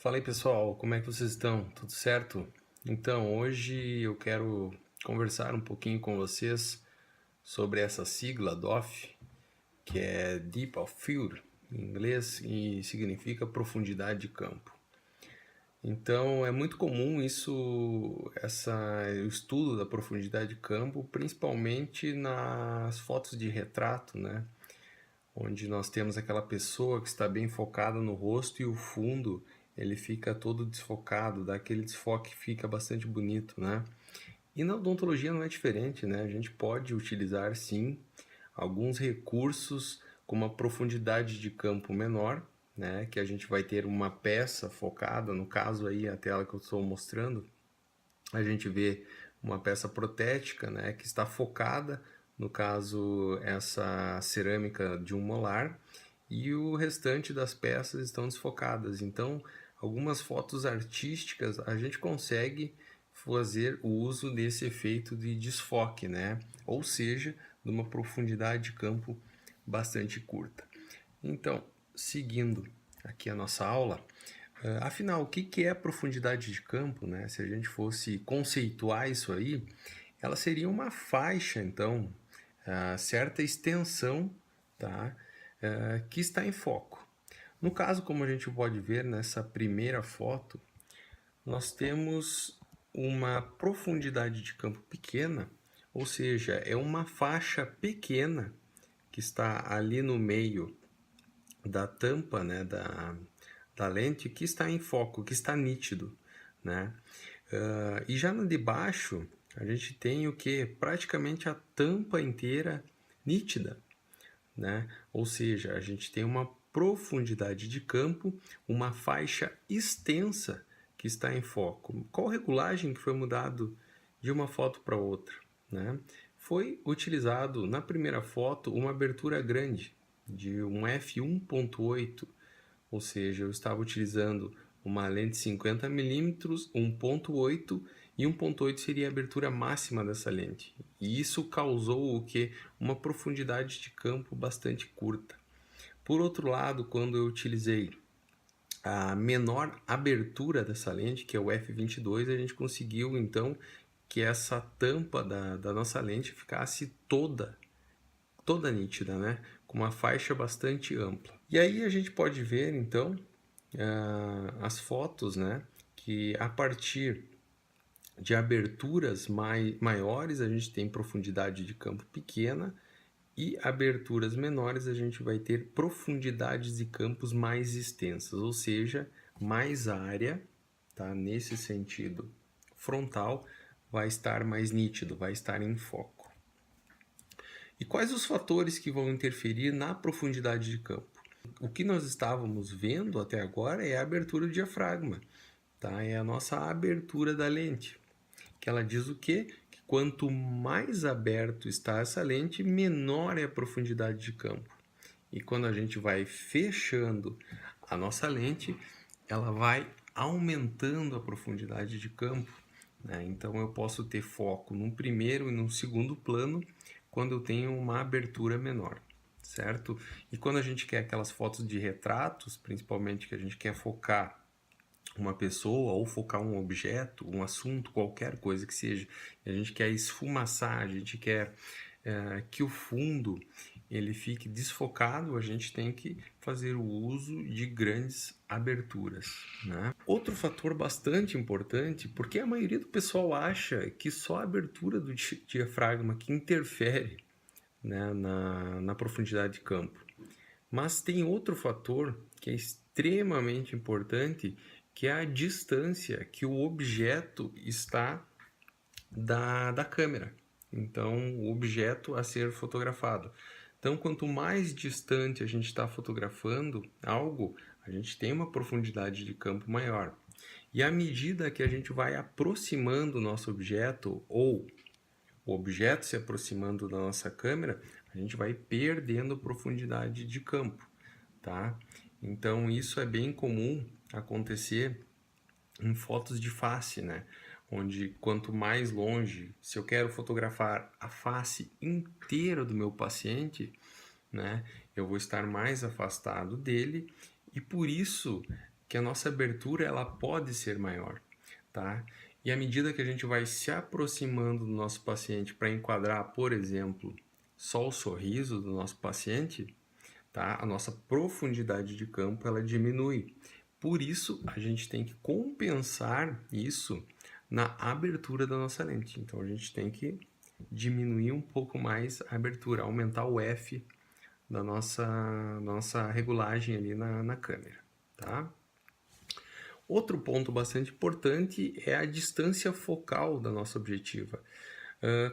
Fala aí pessoal, como é que vocês estão? Tudo certo? Então, hoje eu quero conversar um pouquinho com vocês sobre essa sigla DOF, que é Deep of Field em inglês e significa profundidade de campo. Então, é muito comum o estudo da profundidade de campo, principalmente nas fotos de retrato, né? Onde nós temos aquela pessoa que está bem focada no rosto e o fundo ele fica todo desfocado, dá aquele desfoque que fica bastante bonito, né? E na odontologia não é diferente, né? A gente pode utilizar sim alguns recursos com uma profundidade de campo menor, né? Que a gente vai ter uma peça focada, no caso aí a tela que eu estou mostrando, a gente vê uma peça protética, né, que está focada, no caso essa cerâmica de um molar, e o restante das peças estão desfocadas. Então, algumas fotos artísticas a gente consegue fazer o uso desse efeito de desfoque, né? Ou seja, de uma profundidade de campo bastante curta. Então, seguindo aqui a nossa aula, afinal, o que é profundidade de campo, né? Se a gente fosse conceituar isso aí, ela seria uma faixa, então, certa extensão, tá? Que está em foco. No caso, como a gente pode ver nessa primeira foto, nós temos uma profundidade de campo pequena, ou seja, é uma faixa pequena que está ali no meio da tampa, né, da lente que está em foco, que está nítido, né? E já no de baixo a gente tem o que? Praticamente a tampa inteira nítida, né? Ou seja, a gente tem uma profundidade de campo, uma faixa extensa que está em foco. Qual regulagem que foi mudado de uma foto para outra, né? Foi utilizado na primeira foto uma abertura grande de um f1.8, ou seja, eu estava utilizando uma lente 50mm, 1.8 e 1.8 seria a abertura máxima dessa lente. E isso causou o que? Uma profundidade de campo bastante curta. Por outro lado, quando eu utilizei a menor abertura dessa lente, que é o f22, a gente conseguiu então que essa tampa da nossa lente ficasse toda nítida, né? Com uma faixa bastante ampla. E aí a gente pode ver então as fotos, né? Que a partir de aberturas maiores a gente tem profundidade de campo pequena e aberturas menores a gente vai ter profundidades de campos mais extensas, ou seja, mais área, tá? Nesse sentido frontal vai estar mais nítido, vai estar em foco. E quais os fatores que vão interferir na profundidade de campo? O que nós estávamos vendo até agora é a abertura do diafragma, tá? É a nossa abertura da lente, que ela diz o quê? Que quanto mais aberto está essa lente, menor é a profundidade de campo. E quando a gente vai fechando a nossa lente, ela vai aumentando a profundidade de campo, né? Então eu posso ter foco num primeiro e num segundo plano quando eu tenho uma abertura menor, certo? E quando a gente quer aquelas fotos de retratos, principalmente que a gente quer focar uma pessoa ou focar um objeto, um assunto, qualquer coisa que seja, a gente quer esfumaçar, a gente quer que o fundo ele fique desfocado, a gente tem que fazer o uso de grandes aberturas, né? Outro fator bastante importante, porque a maioria do pessoal acha que só a abertura do diafragma que interfere, né, na profundidade de campo. Mas tem outro fator que é extremamente importante, que é a distância que o objeto está da câmera. Então, o objeto a ser fotografado. Então, quanto mais distante a gente está fotografando algo, a gente tem uma profundidade de campo maior. E à medida que a gente vai aproximando o nosso objeto, ou o objeto se aproximando da nossa câmera, a gente vai perdendo profundidade de campo, tá? Então, isso é bem comum acontecer em fotos de face, né? Onde quanto mais longe, se eu quero fotografar a face inteira do meu paciente, né, eu vou estar mais afastado dele e por isso que a nossa abertura ela pode ser maior, tá? E à medida que a gente vai se aproximando do nosso paciente para enquadrar, por exemplo, só o sorriso do nosso paciente, tá? A nossa profundidade de campo ela diminui. Por isso, a gente tem que compensar isso na abertura da nossa lente. Então, a gente tem que diminuir um pouco mais a abertura, aumentar o F da nossa regulagem ali na câmera, tá? Outro ponto bastante importante é a distância focal da nossa objetiva.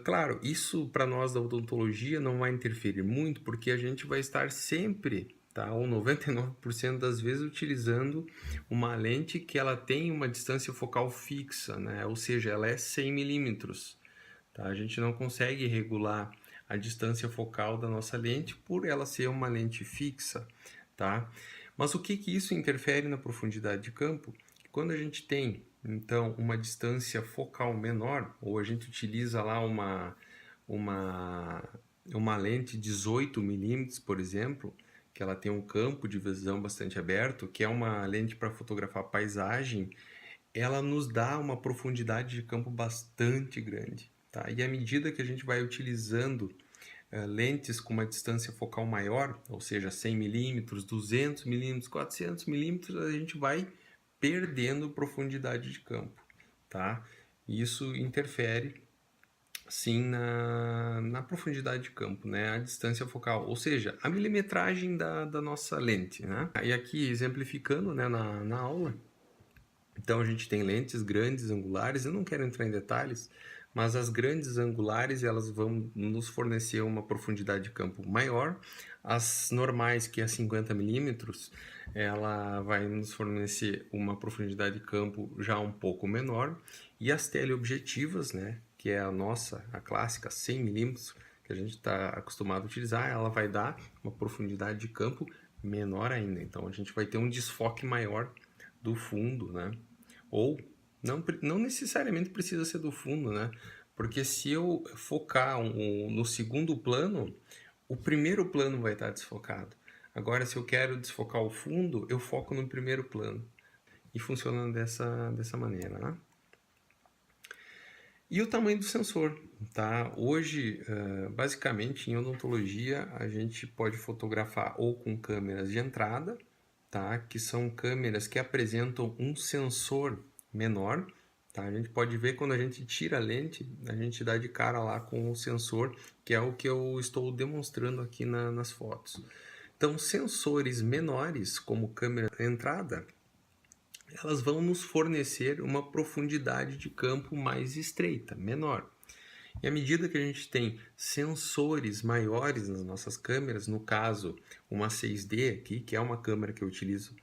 Claro, isso para nós da odontologia não vai interferir muito, porque a gente vai estar sempre, tá, ou 99% das vezes, utilizando uma lente que ela tem uma distância focal fixa, né? Ou seja, ela é 100 milímetros. Tá? A gente não consegue regular a distância focal da nossa lente por ela ser uma lente fixa, tá? Mas o que isso interfere na profundidade de campo? Quando a gente tem, então, uma distância focal menor, ou a gente utiliza lá uma lente 18 milímetros, por exemplo, que ela tem um campo de visão bastante aberto, que é uma lente para fotografar paisagem, ela nos dá uma profundidade de campo bastante grande. Tá? E à medida que a gente vai utilizando lentes com uma distância focal maior, ou seja, 100 milímetros, 200 milímetros, 400 milímetros, a gente vai perdendo profundidade de campo. Tá? E isso interfere, sim, na profundidade de campo, né? A distância focal, ou seja, a milimetragem da nossa lente. Né? E aqui, exemplificando, né, na aula, então a gente tem lentes grandes angulares, eu não quero entrar em detalhes, mas as grandes angulares elas vão nos fornecer uma profundidade de campo maior. As normais, que é 50 milímetros, ela vai nos fornecer uma profundidade de campo já um pouco menor. E as teleobjetivas, né, que é a clássica 100 milímetros, que a gente está acostumado a utilizar, ela vai dar uma profundidade de campo menor ainda. Então a gente vai ter um desfoque maior do fundo, né? Ou não necessariamente precisa ser do fundo, né? Porque se eu focar no segundo plano, o primeiro plano vai estar desfocado. Agora, se eu quero desfocar o fundo, eu foco no primeiro plano. E funciona dessa maneira, né? E o tamanho do sensor, tá? Hoje, basicamente, em odontologia, a gente pode fotografar ou com câmeras de entrada, tá? Que são câmeras que apresentam um sensor menor, tá? A gente pode ver quando a gente tira a lente, a gente dá de cara lá com o sensor, que é o que eu estou demonstrando aqui nas fotos. Então, sensores menores, como câmera de entrada, elas vão nos fornecer uma profundidade de campo mais estreita, menor. E à medida que a gente tem sensores maiores nas nossas câmeras, no caso uma 6D aqui, que é uma câmera que eu utilizo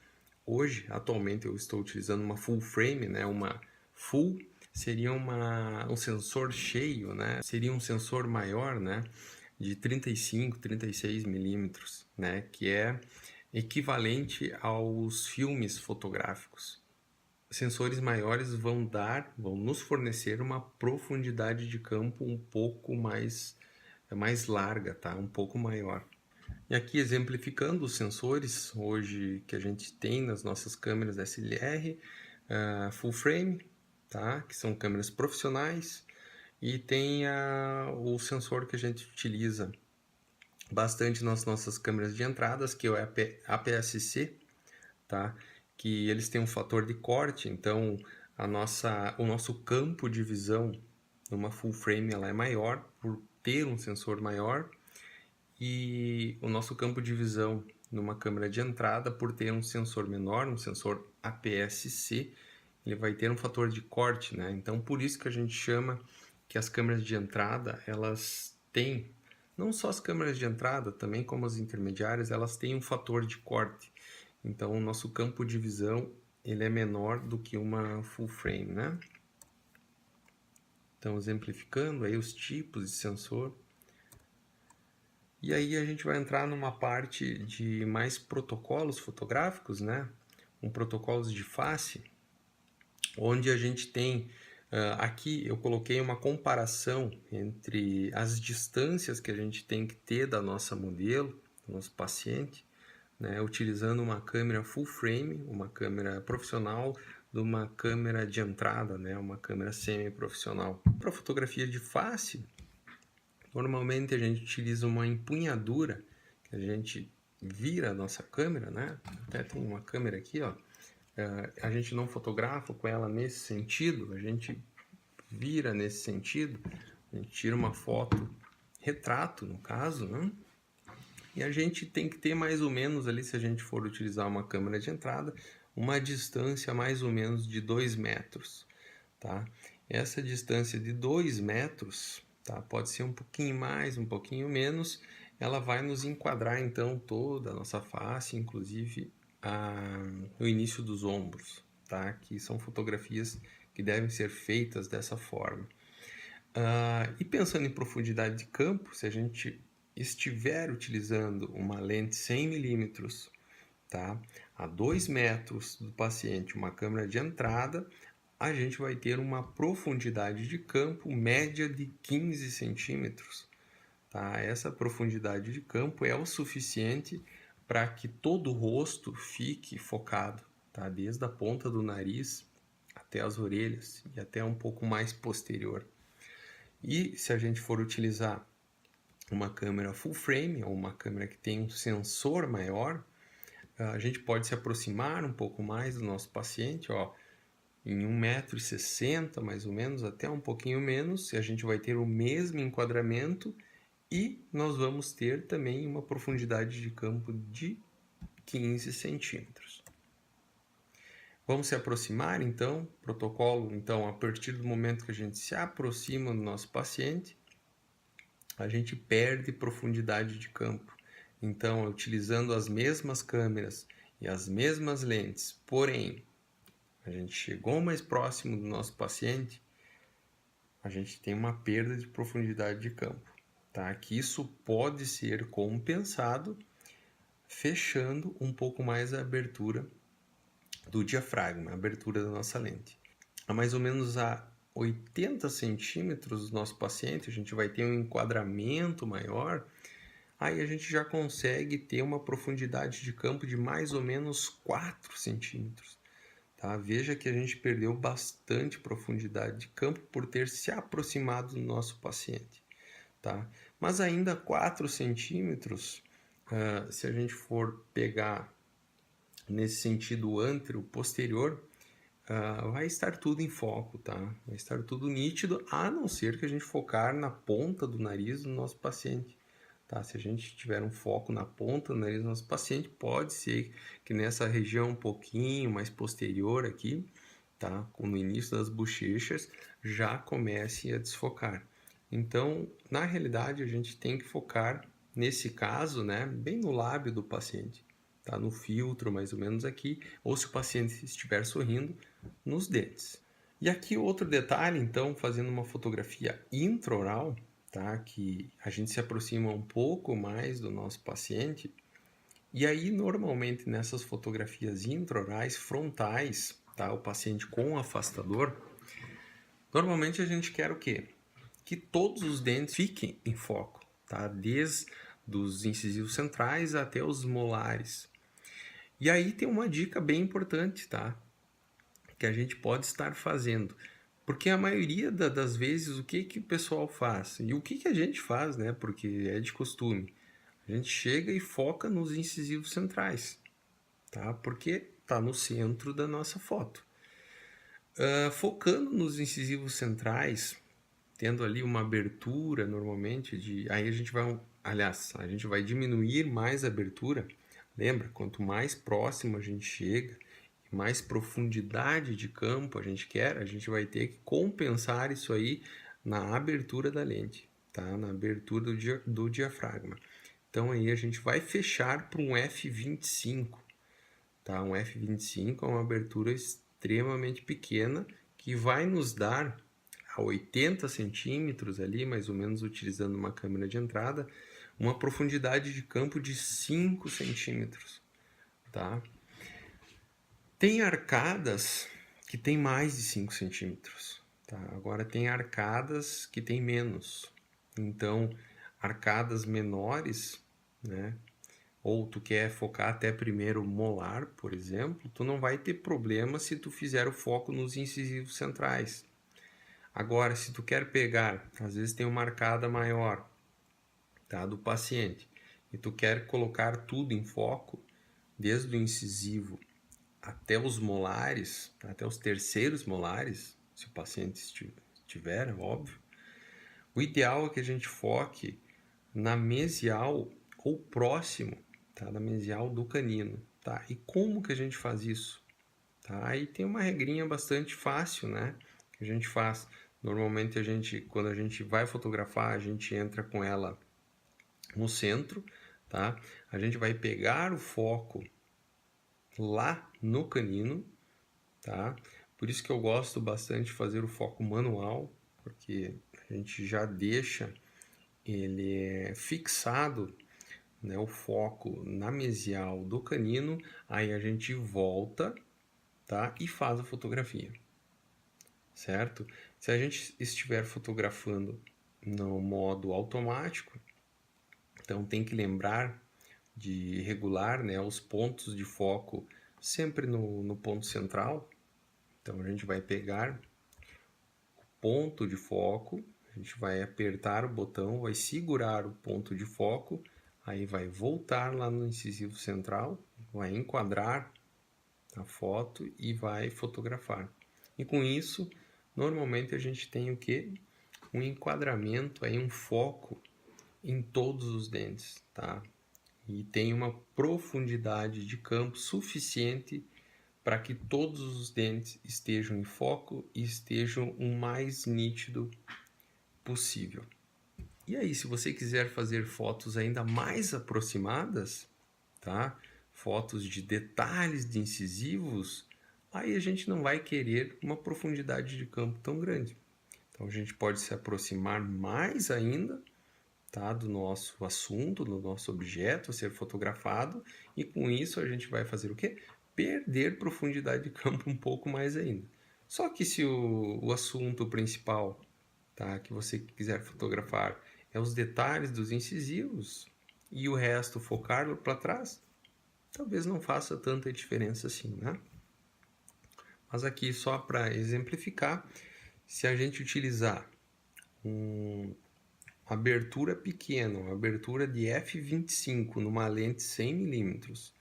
hoje, atualmente eu estou utilizando uma full frame, né? Uma full seria um sensor cheio, né? Seria um sensor maior, né? De 35, 36 milímetros, né? Que é equivalente aos filmes fotográficos. Sensores maiores vão nos fornecer uma profundidade de campo um pouco mais larga, tá? Um pouco maior. E aqui exemplificando os sensores hoje que a gente tem nas nossas câmeras SLR, full frame, tá? Que são câmeras profissionais, e tem o sensor que a gente utiliza bastante nas nossas câmeras de entradas, que é o APS-C, tá? Que eles têm um fator de corte, então o nosso campo de visão numa full frame ela é maior por ter um sensor maior, e o nosso campo de visão numa câmera de entrada, por ter um sensor menor, um sensor APS-C, ele vai ter um fator de corte, né? Então por isso que a gente chama que as câmeras de entrada, elas têm, não só as câmeras de entrada, também como as intermediárias, elas têm um fator de corte. Então o nosso campo de visão ele é menor do que uma full frame, né? Então exemplificando aí os tipos de sensor. E aí a gente vai entrar numa parte de mais protocolos fotográficos, né? Protocolos de face, onde a gente tem, aqui eu coloquei uma comparação entre as distâncias que a gente tem que ter da nossa modelo, do nosso paciente, né, utilizando uma câmera full frame, uma câmera profissional, de uma câmera de entrada, né, uma câmera semi-profissional. Para fotografia de face, normalmente a gente utiliza uma empunhadura, que a gente vira a nossa câmera, né? Até tem uma câmera aqui, ó. A gente não fotografa com ela nesse sentido, a gente vira nesse sentido, a gente tira uma foto, retrato no caso, né? E a gente tem que ter mais ou menos ali, se a gente for utilizar uma câmera de entrada, uma distância mais ou menos de 2 metros, tá? Essa distância de 2 metros, tá? Pode ser um pouquinho mais, um pouquinho menos, ela vai nos enquadrar então toda a nossa face, inclusive o início dos ombros, tá? Que são fotografias que devem ser feitas dessa forma. E pensando em profundidade de campo, se a gente estiver utilizando uma lente 100 mm, tá? A 2 metros do paciente, uma câmera de entrada, a gente vai ter uma profundidade de campo média de 15 centímetros. Tá? Essa profundidade de campo é o suficiente para que todo o rosto fique focado, tá? Desde a ponta do nariz até as orelhas e até um pouco mais posterior. E se a gente for utilizar uma câmera full frame ou uma câmera que tem um sensor maior, a gente pode se aproximar um pouco mais do nosso paciente, ó, em 1,60 m mais ou menos, até um pouquinho menos, e a gente vai ter o mesmo enquadramento e nós vamos ter também uma profundidade de campo de 15 centímetros. Vamos se aproximar então, protocolo, então, a partir do momento que a gente se aproxima do nosso paciente, a gente perde profundidade de campo. Então, utilizando as mesmas câmeras e as mesmas lentes, porém, a gente chegou mais próximo do nosso paciente, a gente tem uma perda de profundidade de campo, tá? Que isso pode ser compensado fechando um pouco mais a abertura do diafragma, a abertura da nossa lente. A mais ou menos a 80 centímetros do nosso paciente, a gente vai ter um enquadramento maior, aí a gente já consegue ter uma profundidade de campo de mais ou menos 4 centímetros. Tá? Veja que a gente perdeu bastante profundidade de campo por ter se aproximado do nosso paciente. Tá? Mas ainda 4 centímetros, se a gente for pegar nesse sentido antero posterior, vai estar tudo em foco, tá? Vai estar tudo nítido, a não ser que a gente focar na ponta do nariz do nosso paciente. Tá? Se a gente tiver um foco na ponta do nariz do nosso paciente, pode ser que nessa região um pouquinho mais posterior aqui, tá? No início das bochechas, já comece a desfocar. Então, na realidade, a gente tem que focar, nesse caso, né, bem no lábio do paciente, tá? No filtro, mais ou menos aqui, ou se o paciente estiver sorrindo, nos dentes. E aqui outro detalhe, então, fazendo uma fotografia intraoral, tá? Que a gente se aproxima um pouco mais do nosso paciente. E aí, normalmente, nessas fotografias intraorais frontais, tá? O paciente com afastador, normalmente a gente quer o quê? Que todos os dentes fiquem em foco, tá? Desde os incisivos centrais até os molares. E aí tem uma dica bem importante, tá? Que a gente pode estar fazendo. Porque a maioria das vezes, o que o pessoal faz? E o que a gente faz, né? Porque é de costume. A gente chega e foca nos incisivos centrais, tá? Porque tá no centro da nossa foto. Focando nos incisivos centrais, tendo ali uma abertura normalmente aí a gente vai, aliás, a gente vai diminuir mais a abertura. Lembra, quanto mais próximo a gente chega, mais profundidade de campo a gente quer, a gente vai ter que compensar isso aí na abertura da lente, tá? Na abertura do diafragma. Então aí a gente vai fechar para um f/25, tá? Um f/25 é uma abertura extremamente pequena que vai nos dar a 80 centímetros ali, mais ou menos utilizando uma câmera de entrada, uma profundidade de campo de 5 centímetros, tá? Tem arcadas que tem mais de 5 centímetros, tá? Agora tem arcadas que tem menos. Então, arcadas menores, né? ou tu quer focar até primeiro molar, por exemplo, tu não vai ter problema se tu fizer o foco nos incisivos centrais. Agora, se tu quer pegar, às vezes tem uma arcada maior, tá, do paciente, e tu quer colocar tudo em foco, desde o incisivo até os molares, até os terceiros molares, se o paciente tiver, é óbvio, o ideal é que a gente foque na mesial ou próximo, tá, da mesial do canino. Tá? E como que a gente faz isso? Tá? Aí tem uma regrinha bastante fácil, né? Que a gente faz. Normalmente quando a gente vai fotografar, a gente entra com ela no centro, tá? A gente vai pegar o foco lá no canino, tá? Por isso que eu gosto bastante de fazer o foco manual, porque a gente já deixa ele fixado, né, o foco na mesial do canino, aí a gente volta, tá? E faz a fotografia, certo? Se a gente estiver fotografando no modo automático, então tem que lembrar de regular, né, os pontos de foco sempre no ponto central. Então a gente vai pegar o ponto de foco, a gente vai apertar o botão, vai segurar o ponto de foco, aí vai voltar lá no incisivo central, vai enquadrar a foto e vai fotografar. E com isso, normalmente a gente tem o que? Um enquadramento, aí um foco em todos os dentes, tá? E tem uma profundidade de campo suficiente para que todos os dentes estejam em foco e estejam o mais nítido possível. E aí, se você quiser fazer fotos ainda mais aproximadas, tá? Fotos de detalhes de incisivos, aí a gente não vai querer uma profundidade de campo tão grande. Então a gente pode se aproximar mais ainda, tá, do nosso assunto, do nosso objeto a ser fotografado, e com isso a gente vai fazer o quê? Perder profundidade de campo um pouco mais ainda. Só que se o assunto principal, tá, que você quiser fotografar é os detalhes dos incisivos e o resto focar para trás, talvez não faça tanta diferença assim, né? Mas aqui só para exemplificar, se a gente utilizar uma abertura pequena, uma abertura de f/25 numa lente 100mm,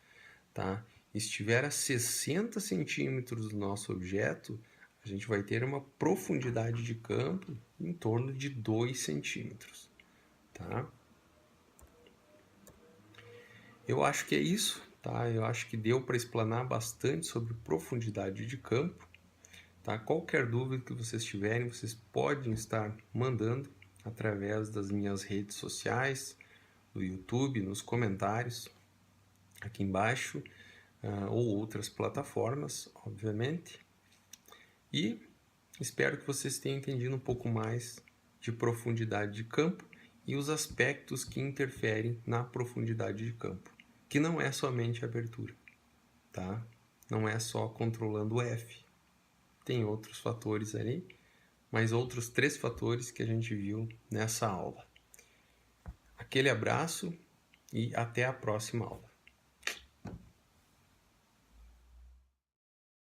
tá? Estiver a 60 centímetros do nosso objeto, a gente vai ter uma profundidade de campo em torno de 2 centímetros, tá? Eu acho que é isso, tá? Eu acho que deu para explanar bastante sobre profundidade de campo, tá? Qualquer dúvida que vocês tiverem, vocês podem estar mandando através das minhas redes sociais, do YouTube, nos comentários aqui embaixo, ou outras plataformas, obviamente. E espero que vocês tenham entendido um pouco mais de profundidade de campo e os aspectos que interferem na profundidade de campo, que não é somente a abertura, tá? Não é só controlando o F. Tem outros fatores ali, mas outros 3 fatores que a gente viu nessa aula. Aquele abraço e até a próxima aula.